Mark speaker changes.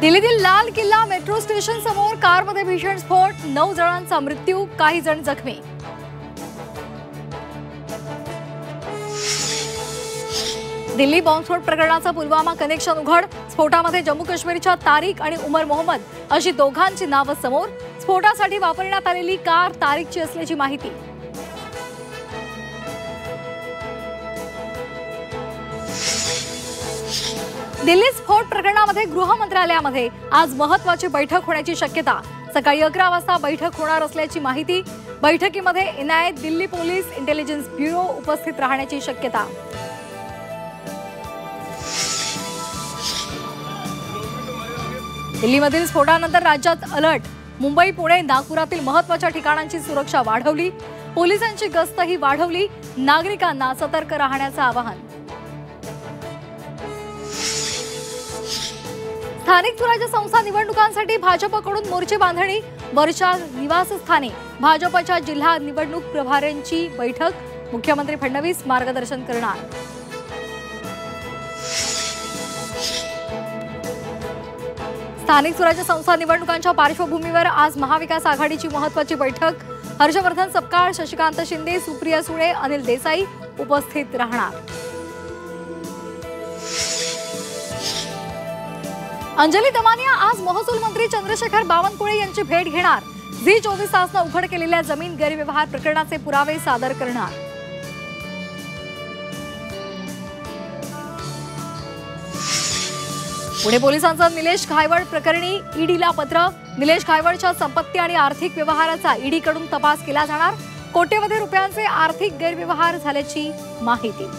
Speaker 1: दिल्लीतील लाल किल्ला मेट्रो स्टेशन समोर कारमध्ये भीषण स्फोट, 9 जणांचा मृत्यू, काही जण जखमी। दिल्ली बॉम्बस्फोट प्रकरणाचा पुलवामा कनेक्शन उघड, स्फोटामध्ये जम्मू काश्मीरच्या तारिक आणि उमर मोहम्मद अशी दोघांची नावं समोर। स्फोटासाठी वापरण्यात आलेली कार तारिकची असल्याची माहिती। दिल्ली स्फोट प्रकरणामध्ये गृह मंत्रालयामध्ये आज महत्त्वाची बैठक होण्याची शक्यता। सकाळी 11 वाजता बैठक होणार असल्याची माहिती। बैठकीमध्ये NIA, Delhi police intelligence bureau उपस्थित राहण्याची शक्यता। दिल्लीमधील स्फोटानंतर राज्यात अलर्ट, मुंबई, पुणे, नागपुरातील महत्त्वाच्या ठिकाणांची सुरक्षा वाढवली, पोलिसांची गस्तही वाढवली, नागरिकांना सतर्क राहण्याचं आवाहन। स्थानिक स्वराज्य संस्था निवडणुकांसाठी भाजपकडून मोर्चे बांधणी, वरच्या निवासस्थानी भाजपच्या जिल्हा निवडणूक प्रभाऱ्यांची बैठक, मुख्यमंत्री फडणवीस मार्गदर्शन करणार। स्थानिक स्वराज्य संस्था निवडणुकांच्या पार्श्वभूमीवर आज महाविकास आघाडीची महत्त्वाची बैठक, हर्षवर्धन सपकाळ, शशिकांत शिंदे, सुप्रिया सुळे, अनिल देसाई उपस्थित राहणार। अंजली दमानिया आज महसूल मंत्री चंद्रशेखर बावनकुळे यांची भेट घेणार, झी 24 तासनं उघड केलेल्या जमीन गैरव्यवहार प्रकरणाचे पुरावे सादर करणार। पुणे पोलिसांचं निलेश घायवळ प्रकरणी ईडीला पत्र, निलेश घायवळच्या संपत्ती आणि आर्थिक व्यवहाराचा ईडीकडून तपास केला जाणार, कोट्यवधी रुपयांचे आर्थिक गैरव्यवहार झाल्याची माहिती।